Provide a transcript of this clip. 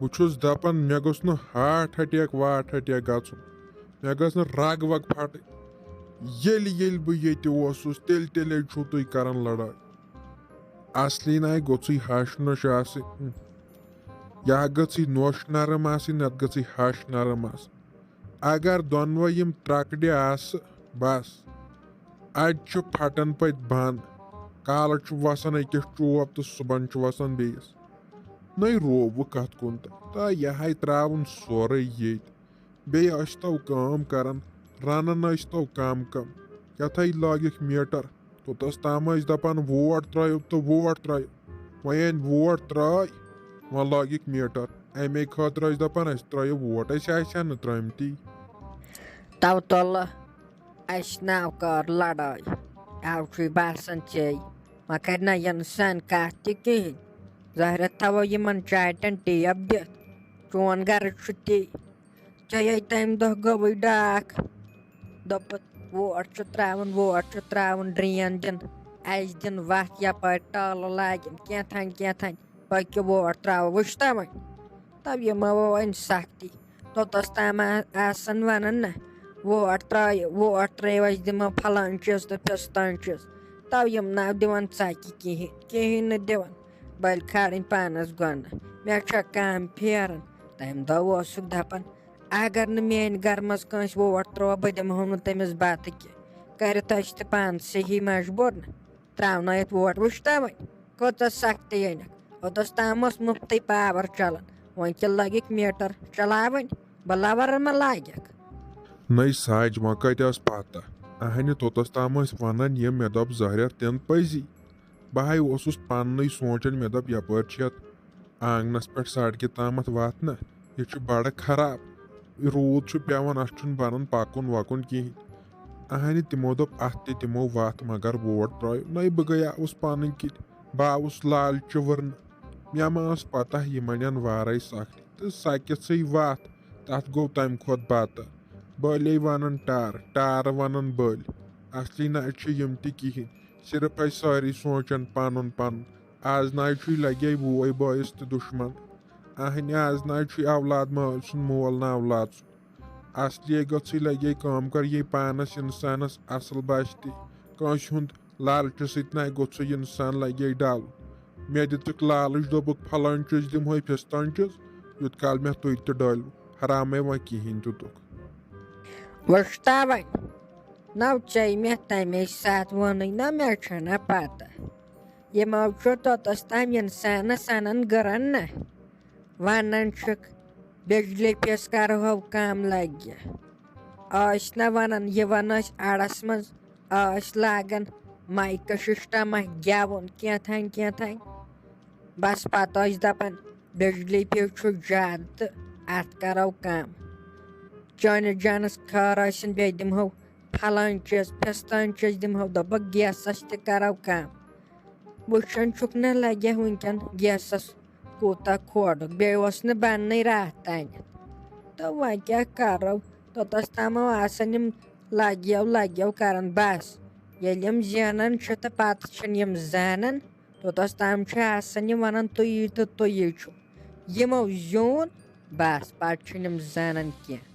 بہٕ چھُس دپان مےٚ گوٚژھ نہٕ ہارٹ اٹیک واٹ اٹیک گژھُن مےٚ گٔژھ نہٕ رگ وگ پھٹٕنۍ ییٚلہِ بہٕ ییٚتہِ اوسُس تیٚلہِ چھُو تُہۍ کران لڑٲے اصلی ناے گوٚژھٕے ہش نوش آسٕنۍ یا گٔژھٕے نوش نرم آسٕنۍ نتہٕ گٔژھٕے ہش نرم آسٕنۍ اگر دۄنوے یِم ترکڑِ آسہٕ بس اَڑِ چھُ پھٹان پتہٕ بنٛد کالہٕ چھُ وسان أکِس چوب تہٕ صبحن چھُ وسان بیٚیِس نٔے رووٕ کتھ کُن تہٕ یہے تراوُن سورُے ییٚتہِ بیٚیہِ ٲسۍتو کٲم کران رنان ٲسۍتو کم یتھے لٲگِکھ میٖٹر توٚتس تام ٲسۍ دپان ووٹ ترٲیِو تہٕ ووٹ ترٲیِو وۄنۍ ییٚلہِ ووٹ ترٲے وۄنۍ لٲگِکھ میٖٹر امے خٲطرٕ ٲسۍ دپان أسۍ ترٲیِو ووٹ أسۍ آسہِ نہٕ ترٲمتی تو تُلہٕ اَسہِ ناو کٔر لڑٲے اَو چھُے باسان ژےٚ وۄنۍ کَرِ نہ اِنسان کَتھ تہِ کِہیٖنۍ ظٲہرت تھاوو یِمن چاٹٮ۪ن ٹیپ دِتھ چون غرض چھُ تی ژےٚ تَمہِ دۄہ گوٚوٕے ڈاکھ دوٚپُتھ ووٹ چھُ ترٛاوُن ڈرٛین دِنہٕ اَسہِ دِن وَتھ یپٲرۍ ٹٲلہٕ لاگن کینٛہہ پٔکِو ووٹ ترٛاوو وٕچھتا وۄنۍ تَو یِمو وۄنۍ سختی توٚتس تام آسان وَنان نہ ووٹ ترٲیِو أسۍ دِمو پھلٲنۍ چیٖز تہٕ پِستٲنۍ چیٖز تو یِم ناو دِوان ژَکہِ کِہیٖنۍ نہٕ دِوان بٔلۍ کھالٕنۍ پانس گۄنہٕ مےٚ چھےٚ کامہِ پھیران تَمہِ دۄہ اوسُکھ دپان اگر نہٕ میٛانہِ گرٕ منٛز کٲنٛسہِ ووٹ ترٛوو بہٕ دِمہو نہٕ تٔمِس بتہٕ کینٛہہ کٔرِتھ ٲسۍ تہِ پانہٕ صحیح مجبوٗر نہٕ ترٛاونٲیِتھ ووٹ وٕچھتا وۄنۍ کۭژاہ سختی أنِکھ اوٚتس تام اوس مُفتٕے پاور چلان وۄنۍ کیٛاہ لٲگِکھ میٖٹر چلاوٕنۍ بلاوَر ما لاگٮ۪کھ نٔے ساج وۄنۍ کتہِ ٲس پتہ اہنہِ توٚتس تام ٲسۍ ونان یہِ مےٚ دوٚپ ظٲہرت تِن پٔزی بہٕ ہاے اوسُس پننُے سونٛچان مےٚ دوٚپ یپٲرۍ چھِ یتھ آنگنس پٮ۪ٹھ سڑکہِ تامتھ وتھ نہ یہِ چھُ بڑٕ خراب روٗد چھُ پیٚوان اتھ چھُنہٕ بنان پکُن وکُن کِہیٖنۍ اہنہِ تِمو دوٚپ اتھ تہِ دِمو وتھ مگر ووٹ ترٲیِو نٔے بہٕ گٔیاوُس پنٕنۍ کِنۍ بہٕ آوُس لالچہِ ؤرنہٕ مےٚ ما ٲس پتہ یِمن یِن وارے سختی تہٕ سکِژٕے وتھ تتھ گوٚو تمہِ کھۄتہٕ بتہٕ بٔلۍ ونان ٹارٕ ونان بٔلۍ اصلی نہ چھِ یِم تہِ کِہیٖنۍ صرف ٲسۍ سٲری سونٛچان پنُن آز ناے چھُے لگے بوے بٲیِس تہِ دُشمن اہنہِ آز ناے چھُے اولاد مٲلۍ سُنٛد مول نہٕ اولاد سُنٛد اصلی گٔژھٕے لگے کٲم کر یہِ پانس انسانس اصل باسہِ تی کٲنٛسہِ ہُنٛد لالچہِ سۭتۍ ناے گوٚژھٕے انسان لگے ڈل مےٚ دِژٕکھ لالٕچ دوٚپُکھ پھلٲنۍ چیٖز دِمہوے پِستٲنۍ چیٖز یوٗت کال مےٚ تُہۍ تہِ ڈٲلِو حرامے وۄنۍ کِہیٖنۍ دِتُکھ وٕچھتا وۄنۍ نہ ژےٚ مےٚ تَمے ساتہٕ ووٚنُے نہ مےٚ چھَنہ پتہ یِمو چھُ توٚتس تام انسانس انان گٕرن نہ ونان چھِکھ بجلی فیٖس کرہو کم لگہِ ٲسۍ نہ ونان یِوان ٲسۍ اَڑس منٛز ٲسۍ لاگان مایکہٕ سسٹمہ گٮ۪وُن کینٛہہ بس پتہٕ ٲسۍ دپان بجلی فیٖس چھُ زیادٕ تہٕ اتھ کرو کم چٲنِس جانس خٲر ٲسِن بیٚیہِ دِمہو پھلٲنۍ چیٖز پِستٲنۍ چیٖز دِمہو دوٚپکھ گیسس تہِ کرو کم وٕچھان چھُکھ نہ لگہِ وٕنکٮ۪ن گیسس کوٗتاہ کھوڑُک بیٚیہِ اوس نہٕ بننٕے راتھ تانٮ۪تھ تہٕ وۄنۍ کیٛاہ کرو توٚتس تام آسان یِم لگیو کران بس ییٚلہِ یِم زینان چھِ تہٕ پتہٕ چھِنہٕ یِم زانان توٚتس تام چھِ آسان یِم ونان تُہی تہٕ تُہی چھُ یِمو زیوٗن بس پتہٕ چھِنہٕ یِم زانان کینٛہہ